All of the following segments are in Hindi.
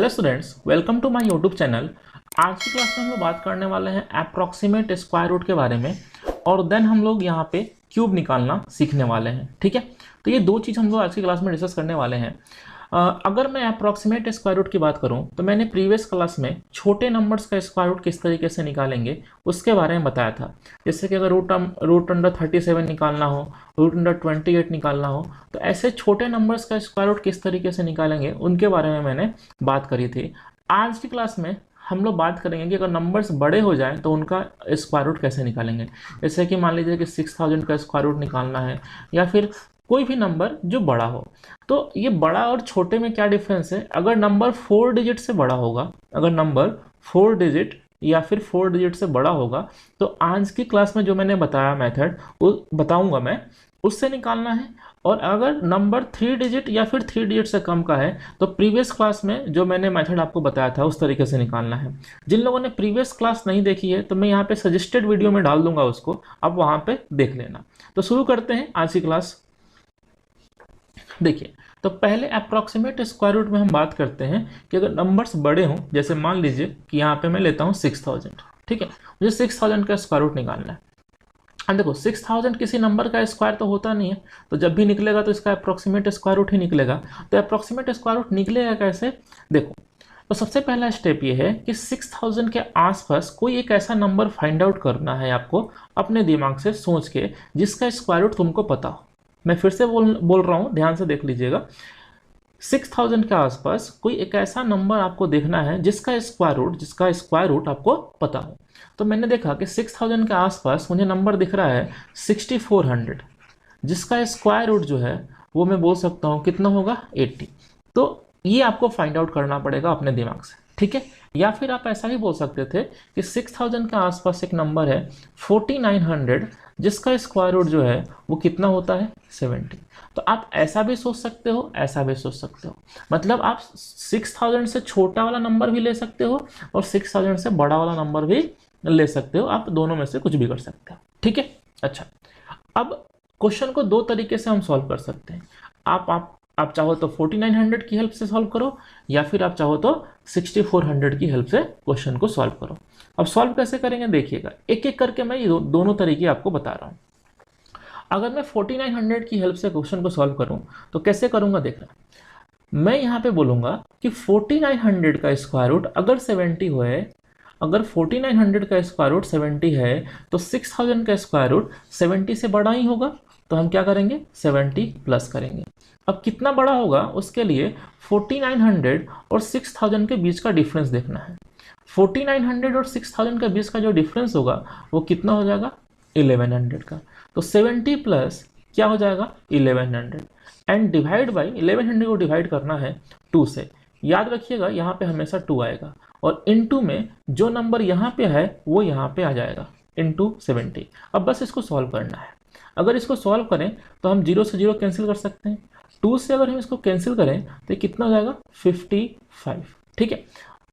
Hello students, welcome to my YouTube channel. आज की क्लास में हम लोग बात करने वाले हैं अप्रॉक्सीमेट स्क्वायर रूट के बारे में और देन हम लोग यहाँ पे क्यूब निकालना सीखने वाले हैं। ठीक है, तो ये दो चीज़ हम लोग आज की क्लास में डिस्कस करने वाले हैं। अगर मैं अप्रॉक्सीमेट स्क्वायर रूट की बात करूँ तो मैंने प्रीवियस क्लास में छोटे नंबर्स का स्क्वायर रूट किस तरीके से निकालेंगे उसके बारे में बताया था। जैसे कि अगर रूट अंडर 37 निकालना हो, रूट अंडर 28 निकालना हो, तो ऐसे छोटे नंबर्स का स्क्वायर रूट किस तरीके से निकालेंगे उनके बारे में मैंने बात करी थी। आज की क्लास में हम लोग बात करेंगे कि अगर नंबर्स बड़े हो जाएं तो उनका स्क्वायर रूट कैसे निकालेंगे। जैसे कि मान लीजिए कि 6000 का स्क्वायर रूट निकालना है या फिर कोई भी नंबर जो बड़ा हो। तो ये बड़ा और छोटे में क्या डिफरेंस है? अगर नंबर 4 डिजिट से बड़ा होगा, अगर नंबर 4 डिजिट या फिर 4 डिजिट से बड़ा होगा तो आज की क्लास में जो मैंने बताया मेथड वो बताऊंगा मैं, उससे निकालना है। और अगर नंबर 3 डिजिट या फिर 3 डिजिट से कम का है तो प्रीवियस क्लास में जो मैंने मेथड आपको बताया था उस तरीके से निकालना है। जिन लोगों ने प्रीवियस क्लास नहीं देखी है तो मैं यहाँ पे सजेस्टेड वीडियो में डाल दूंगा उसको, आप वहाँ पे देख लेना। तो शुरू करते हैं आज की क्लास। देखिए, तो पहले अप्रॉक्सीमेट स्क्वायर रूट में हम बात करते हैं कि अगर नंबर्स बड़े हों, जैसे मान लीजिए कि यहाँ पे मैं लेता हूँ 6000। ठीक है, मुझे 6000 का स्क्वायर रूट निकालना है। अब देखो 6000 किसी नंबर का स्क्वायर तो होता नहीं है, तो जब भी निकलेगा तो इसका अप्रॉक्सीमेट स्क्वायर रूट ही निकलेगा। तो अप्रॉक्सीमेट स्क्वायर रूट निकलेगा कैसे? देखो, तो सबसे पहला स्टेप ये है कि 6000 के आसपास कोई एक ऐसा नंबर फाइंड आउट करना है आपको अपने दिमाग से सोच के जिसका स्क्वायर रूट तुमको पता हो। मैं फिर से बोल रहा हूँ, ध्यान से देख लीजिएगा। 6000 के आसपास कोई एक ऐसा नंबर आपको देखना है जिसका स्क्वायर रूट आपको पता हो। तो मैंने देखा कि 6000 के आसपास मुझे नंबर दिख रहा है 6400, जिसका स्क्वायर रूट जो है वो मैं बोल सकता हूँ कितना होगा, 80। तो ये आपको फाइंड आउट करना पड़ेगा अपने दिमाग से। ठीक है, या फिर आप ऐसा ही बोल सकते थे कि 6000 के आसपास एक नंबर है 4900, जिसका स्क्वायर रूट जो है वो कितना होता है, 70। तो आप ऐसा भी सोच सकते हो, ऐसा भी सोच सकते हो। मतलब आप 6000 से छोटा वाला नंबर भी ले सकते हो और 6000 से बड़ा वाला नंबर भी ले सकते हो। आप दोनों में से कुछ भी कर सकते हो। ठीक है, अच्छा, अब क्वेश्चन को दो तरीके से हम सॉल्व कर सकते हैं। आप चाहो तो 4900 की हेल्प से सॉल्व करो या फिर आप चाहो तो 6400 की हेल्प से क्वेश्चन को सॉल्व करो। अब सॉल्व कैसे करेंगे देखिएगा, एक एक करके मैं ये दोनों तरीके आपको बता रहा हूँ। अगर मैं 4900 की हेल्प से क्वेश्चन को सॉल्व करूँ तो कैसे करूँगा, देख रहा, मैं यहाँ पे बोलूँगा कि 4900 का स्क्वायर रूट अगर 70 हो, अगर 4900 का स्क्वायर रूट 70 है तो 6000 का स्क्वायर रूट 70 से बड़ा ही होगा। तो हम क्या करेंगे, 70 प्लस करेंगे। अब कितना बड़ा होगा उसके लिए 4900 और 6000 के बीच का डिफरेंस देखना है। 4900 और 6000 के बीच का जो डिफरेंस होगा वो कितना हो जाएगा, 1100 का। तो 70 प्लस क्या हो जाएगा, 1100 एंड डिवाइड बाई 1100 को डिवाइड करना है 2 से। याद रखिएगा यहाँ पे हमेशा 2 आएगा और इनटू में जो नंबर यहाँ पे है वो यहाँ पे आ जाएगा इनटू 70। अब बस इसको सॉल्व करना है। अगर इसको सॉल्व करें तो हम 0 से 0 कैंसिल कर सकते हैं। 2 से अगर हम इसको कैंसिल करें तो कितना हो जाएगा, 55। ठीक है,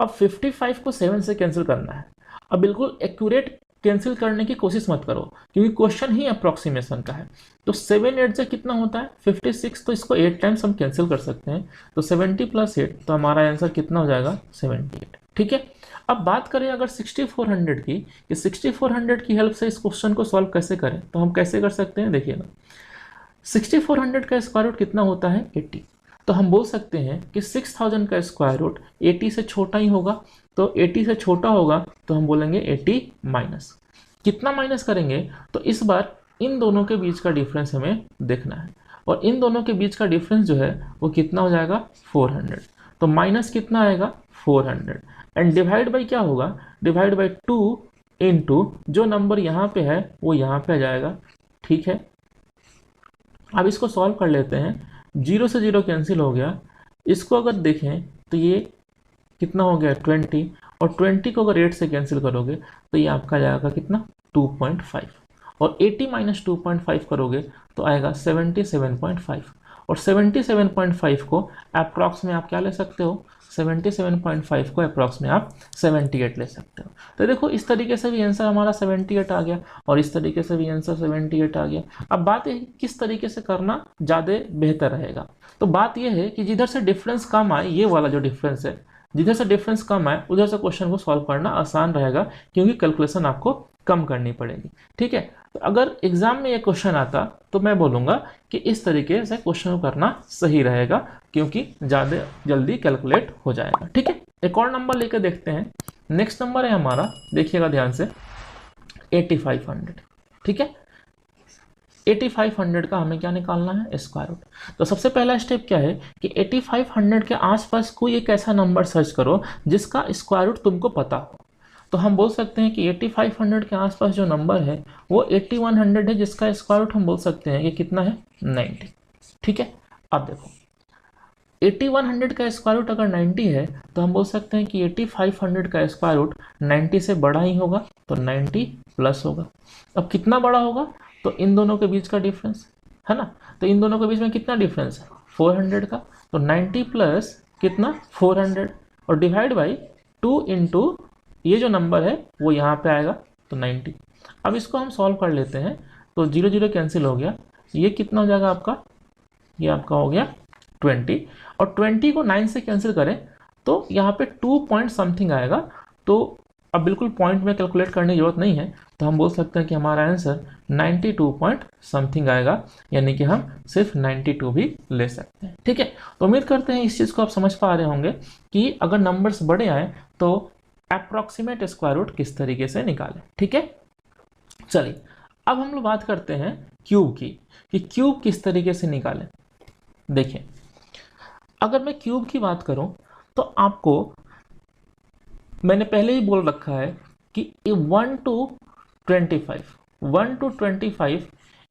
अब 55 को 7 से कैंसिल करना है। अब बिल्कुल एक्यूरेट कैंसिल करने की कोशिश मत करो क्योंकि क्वेश्चन ही अप्रॉक्सीमेशन का है। तो 7 8 से कितना होता है, 56। तो इसको 8 टाइम्स हम कैंसिल कर सकते हैं। तो 70 प्लस 8, तो हमारा आंसर कितना हो जाएगा, 78। ठीक है, अब बात करें अगर 6400 की, कि 6400 की हेल्प से इस क्वेश्चन को सॉल्व कैसे करें, तो हम कैसे कर सकते हैं, देखिएगा 6400 का स्क्वायर रूट कितना होता है, 80। तो हम बोल सकते हैं कि 6000 का स्क्वायर रूट 80 से छोटा ही होगा। तो 80 से छोटा होगा तो हम बोलेंगे 80 माइनस, कितना माइनस करेंगे, तो इस बार इन दोनों के बीच का डिफरेंस हमें देखना है और इन दोनों के बीच का डिफरेंस जो है वो कितना हो जाएगा, 400। तो माइनस कितना आएगा, 400 एंड डिवाइड बाई क्या होगा, डिवाइड बाई 2 इंटू जो नंबर यहाँ पे है वो यहाँ पे आ जाएगा। ठीक है, अब इसको सॉल्व कर लेते हैं। 0 से 0 कैंसिल हो गया। इसको अगर देखें तो ये कितना हो गया, 20, और 20 को अगर 8 से कैंसिल करोगे तो ये आपका जाएगा कितना, 2.5, और 80 माइनस 2.5 करोगे तो आएगा 77.5, और 77.5 को अप्रॉक्स में आप क्या ले सकते हो, 77.5 को अप्रॉक्स में आप 78 ले सकते हो। तो देखो इस तरीके से भी आंसर हमारा 78 आ गया और इस तरीके से भी आंसर 78 आ गया। अब बात है किस तरीके से करना ज़्यादा बेहतर रहेगा। तो बात यह है कि जिधर से डिफरेंस कम आए, ये वाला जो डिफरेंस है जिधर से डिफरेंस कम है उधर से क्वेश्चन को सॉल्व करना आसान रहेगा, क्योंकि कैलकुलेशन आपको कम करनी पड़ेगी। ठीक है, तो अगर एग्जाम में ये क्वेश्चन आता तो मैं बोलूँगा कि इस तरीके से क्वेश्चन को करना सही रहेगा, क्योंकि ज़्यादा जल्दी कैलकुलेट हो जाएगा। ठीक है, एक और नंबर लेकर देखते हैं। नेक्स्ट नंबर है हमारा, देखिएगा ध्यान से, 8500। ठीक है, 8500 का हमें क्या निकालना है, स्क्वायर रूट। तो सबसे पहला स्टेप क्या है कि 8500 के आसपास कोई एक ऐसा नंबर सर्च करो जिसका स्क्वायर रूट तुमको पता हो। तो हम बोल सकते हैं कि 8500 के आसपास जो नंबर है वो 8100 है, जिसका स्क्वायर रूट हम बोल सकते हैं कि कितना है, 90। ठीक है, अब देखो 8100 का स्क्वायर रूट अगर 90 है तो हम बोल सकते हैं कि 8500 का स्क्वायर रूट 90 से बड़ा ही होगा, तो 90 प्लस होगा। अब कितना बड़ा होगा, तो इन दोनों के बीच का डिफरेंस है ना, तो इन दोनों के बीच में कितना डिफरेंस है, 400 का। तो 90 प्लस कितना, 400, और डिवाइड बाई 2 इंटू ये जो नंबर है वो यहाँ पे आएगा, तो 90। अब इसको हम सॉल्व कर लेते हैं, तो 0 0 कैंसिल हो गया, ये कितना हो जाएगा आपका, ये आपका हो गया 20, और 20 को 9 से कैंसिल करें तो यहाँ पे 2 पॉइंट समथिंग आएगा। तो अब बिल्कुल पॉइंट में कैलकुलेट करने की जरूरत नहीं है, तो हम बोल सकते हैं कि हमारा आंसर 92 पॉइंट समथिंग आएगा, यानी कि हम सिर्फ 92 भी ले सकते हैं। ठीक है, तो उम्मीद करते हैं इस चीज़ को आप समझ पा रहे होंगे कि अगर नंबर्स बड़े आए तो अप्रॉक्सीमेट स्क्वायर रूट किस तरीके से निकालें। ठीक है, चलिए अब हम लोग बात करते हैं क्यूब की, कि क्यूब किस तरीके से निकालें। देखिए, अगर मैं क्यूब की बात करूं तो आपको मैंने पहले ही बोल रखा है कि 1 to 25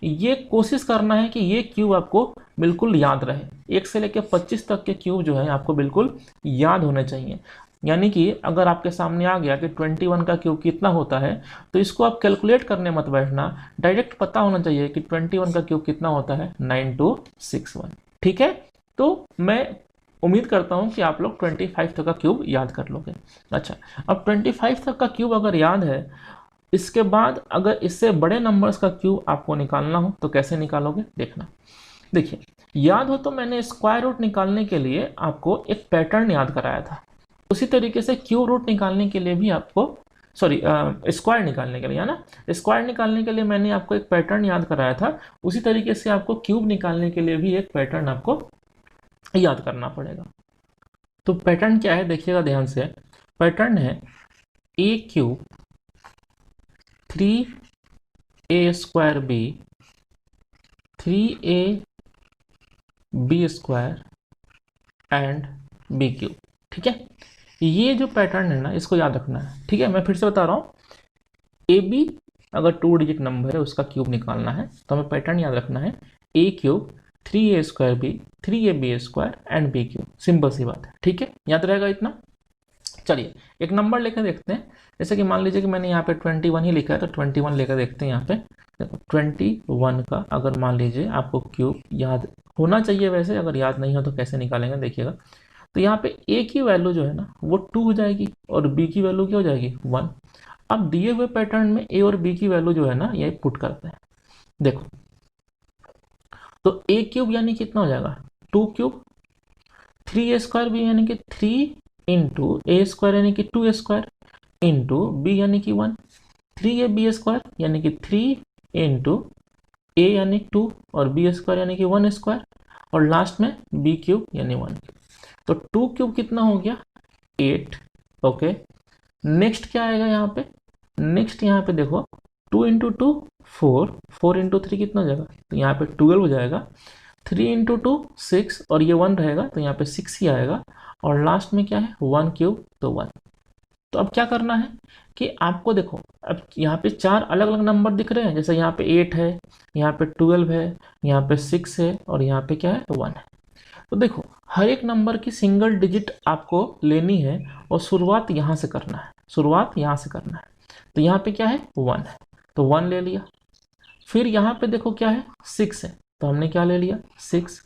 ये कोशिश करना है कि ये क्यूब आपको बिल्कुल याद रहे। 1 से लेकर 25 तक के क्यूब जो है आपको बिल्कुल याद होने चाहिए। यानी कि अगर आपके सामने आ गया कि 21 का क्यूब कितना होता है, तो इसको आप कैलकुलेट करने मत बैठना, डायरेक्ट पता होना चाहिए कि 21 का क्यूब कितना होता है, 9261। ठीक है, तो मैं उम्मीद करता हूं कि आप लोग 25 तक का क्यूब याद कर लोगे। अच्छा, अब 25 तक का क्यूब अगर याद है, इसके बाद अगर इससे बड़े नंबर्स का क्यूब आपको निकालना हो तो कैसे निकालोगे, देखना। देखिए, याद हो तो मैंने स्क्वायर रूट निकालने के लिए आपको एक पैटर्न याद कराया था, उसी तरीके से क्यूब रूट निकालने के लिए भी आपको, सॉरी स्क्वायर निकालने के लिए, है ना, स्क्वायर निकालने के लिए मैंने आपको एक पैटर्न याद कराया था, उसी तरीके से आपको क्यूब निकालने के लिए भी एक पैटर्न आपको याद करना पड़ेगा। तो पैटर्न क्या है, देखिएगा ध्यान से। पैटर्न है a cube 3a square b 3ab square and b cube. ठीक है, ये जो पैटर्न है ना, इसको याद रखना है। ठीक है, मैं फिर से बता रहा हूँ, ए बी अगर 2 डिजिट नंबर है उसका क्यूब निकालना है तो हमें पैटर्न याद रखना है, a cube 3a square b 3ab square and b cube. Simple सी बात है। ठीक है, याद रहेगा इतना। चलिए एक नंबर लेकर देखते हैं, जैसे कि मान लीजिए कि मैंने यहाँ पे 21 ही लिखा है, तो 21 लेकर देखते हैं। यहाँ पे देखो 21 का अगर मान लीजिए आपको क्यूब याद होना चाहिए, वैसे अगर याद नहीं हो तो कैसे निकालेंगे देखिएगा। तो यहाँ पे ए की वैल्यू जो है ना वो 2 हो जाएगी और बी की वैल्यू क्या हो जाएगी, 1। अब दिए हुए पैटर्न में ए और बी की वैल्यू जो है ना ये पुट करते हैं। देखो, तो ए क्यूब यानी कितना हो जाएगा, 2 क्यूब, 3a स्क्वायर बी यानी कि 3 इंटू ए स्क्वायर यानी कि 2 स्क्वायर इंटू बी यानी कि 1, 3ab स्क्वायर यानी कि 3 इंटू ए यानी 2 और बी स्क्वायर यानी कि 1 स्क्वायर, और लास्ट में बी क्यूब यानी 1। तो 2 क्यूब कितना हो गया, 8। ओके, नेक्स्ट क्या आएगा यहाँ पे, नेक्स्ट यहाँ पे देखो 2 इंटू 2 4, 4 इंटू 3 कितना हो जाएगा, तो यहाँ पे 12 हो जाएगा, 3 इंटू 2 6 और ये 1 रहेगा तो यहाँ पे 6 ही आएगा, और लास्ट में क्या है 1 क्यूब, तो 1। तो अब क्या करना है कि आपको देखो, अब यहाँ पे 4 अलग अलग नंबर दिख रहे हैं, जैसे यहाँ पे 8 है, यहाँ पे 12 है, यहाँ पे 6 है और यहाँ पे क्या है, 1 है। तो देखो हर एक नंबर की सिंगल डिजिट आपको लेनी है और शुरुआत यहाँ से करना है, शुरुआत यहाँ से करना है। तो यहाँ पे क्या है, 1 है, तो 1 ले लिया। फिर यहाँ पे देखो क्या है, 6 है, तो हमने क्या ले लिया, 6।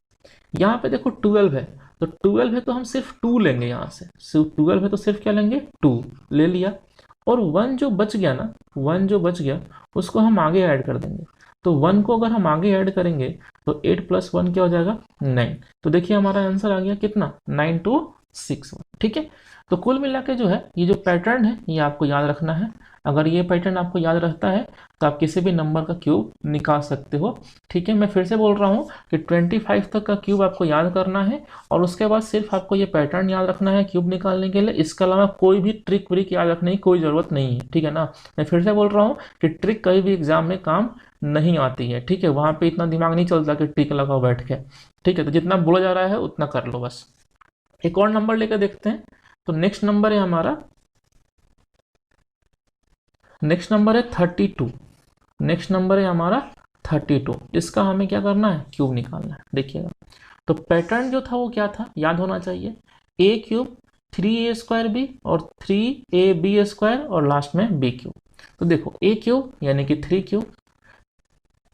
यहाँ पे देखो 12 है, तो 12 है तो हम सिर्फ 2 लेंगे, यहाँ से सिर्फ 12 है तो सिर्फ क्या लेंगे, 2 ले लिया। और 1 जो बच गया ना, 1 जो बच गया उसको हम आगे ऐड कर देंगे। तो 1 को अगर हम आगे ऐड करेंगे तो 8 + 1 क्या हो जाएगा, 9। तो देखिए हमारा आंसर आ गया कितना, 92 6 1। ठीक है, तो कुल मिला के जो है ये जो पैटर्न है ये आपको याद रखना है। अगर ये पैटर्न आपको याद रहता है तो आप किसी भी नंबर का क्यूब निकाल सकते हो। ठीक है, मैं फिर से बोल रहा हूँ कि 25 तक का क्यूब आपको याद करना है और उसके बाद सिर्फ आपको ये पैटर्न याद रखना है क्यूब निकालने के लिए। इसके अलावा कोई भी ट्रिक व्रिक याद रखने की कोई ज़रूरत नहीं है। ठीक है ना, मैं फिर से बोल रहा हूँ कि ट्रिक कभी भी एग्जाम में काम नहीं आती है। ठीक है, वहाँ पे इतना दिमाग नहीं चलता कि ट्रिक लगाओ बैठ के। ठीक है, तो जितना बोला जा रहा है उतना कर लो बस। एक और नंबर लेकर देखते हैं। तो नेक्स्ट नंबर है हमारा, नेक्स्ट नंबर है 32। नेक्स्ट नंबर है हमारा 32। इसका हमें क्या करना है, क्यूब निकालना है। देखिएगा, तो पैटर्न जो था वो क्या था, याद होना चाहिए, ए क्यूब 3a² और 3ab² और लास्ट में बी क्यूब। तो देखो ए क्यूब यानी कि 3 क्यूब,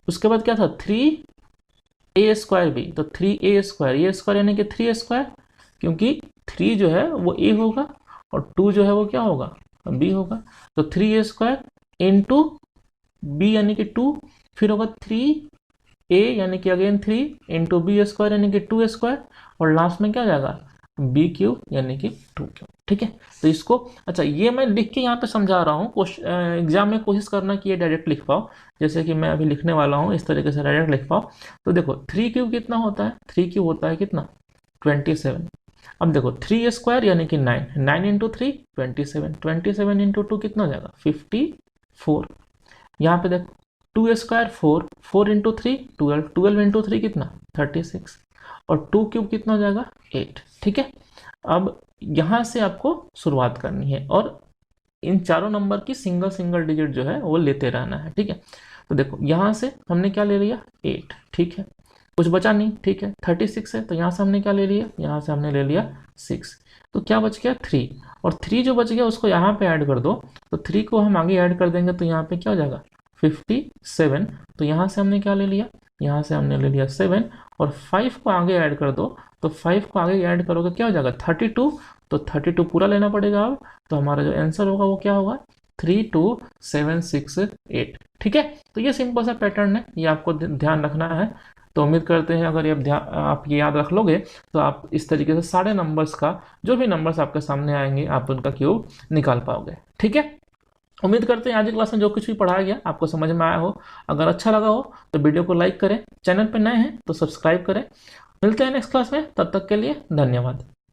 उसके बाद क्या था 3a² तो 3a² यानी कि 3a², क्योंकि 3 जो है वो ए होगा और 2 जो है वो क्या होगा, बी होगा। तो 3a² इंटू बी यानी कि 2, फिर होगा 3a यानी कि अगेन 3 इंटू b² यानी कि 2a² और लास्ट में क्या आ जाएगा बी क्यूब यानी कि 2 क्यूब। ठीक है, तो इसको अच्छा ये मैं लिख के यहाँ पे समझा रहा हूँ। एग्जाम में कोशिश करना कि ये डायरेक्ट लिख पाओ, जैसे कि मैं अभी लिखने वाला हूँ इस तरीके से डायरेक्ट लिख पाओ। तो देखो 3 क्यूब कितना होता है, 3 क्यूब होता है कितना 27। अब देखो 3a² यानी कि 9, 9 इंटू 3 27, 27 इंटू 2 कितना हो जाएगा 54। यहाँ पे देखो 2a² 4, 4 इंटू 3 12, 12 इंटू 3 कितना 36 और 2 क्यूब कितना हो जाएगा 8। ठीक है, अब यहाँ से आपको शुरुआत करनी है और इन चारों नंबर की सिंगल सिंगल डिजिट जो है वो लेते रहना है। ठीक है, तो देखो यहाँ से हमने क्या ले लिया 8। ठीक है, कुछ बचा नहीं। ठीक है, 36 है तो यहाँ से हमने क्या ले लिया, यहाँ से हमने ले लिया 6, तो क्या बच गया 3, और 3 जो बच गया उसको यहाँ पे ऐड कर दो। तो 3 को हम आगे ऐड कर देंगे तो यहाँ पे क्या हो जाएगा 57। तो यहाँ से हमने क्या ले लिया, यहाँ से हमने ले लिया 7 और 5 को आगे ऐड कर दो। तो 5 को आगे ऐड करोगे क्या हो जाएगा 32। तो 32 पूरा लेना पड़ेगा अब। तो हमारा जो आंसर होगा वो क्या होगा 32768। ठीक है, तो ये सिंपल सा पैटर्न है, ये आपको ध्यान रखना है। तो उम्मीद करते हैं अगर ये आप ये याद रख लोगे तो आप इस तरीके से सारे नंबर्स का, जो भी नंबर्स आपके सामने आएंगे आप उनका क्यूब निकाल पाओगे। ठीक है, उम्मीद करते हैं आज की क्लास में जो कुछ भी पढ़ाया गया आपको समझ में आया हो। अगर अच्छा लगा हो तो वीडियो को लाइक करें, चैनल पर नए हैं तो सब्सक्राइब करें। मिलते हैं नेक्स्ट क्लास में, तब तक के लिए धन्यवाद।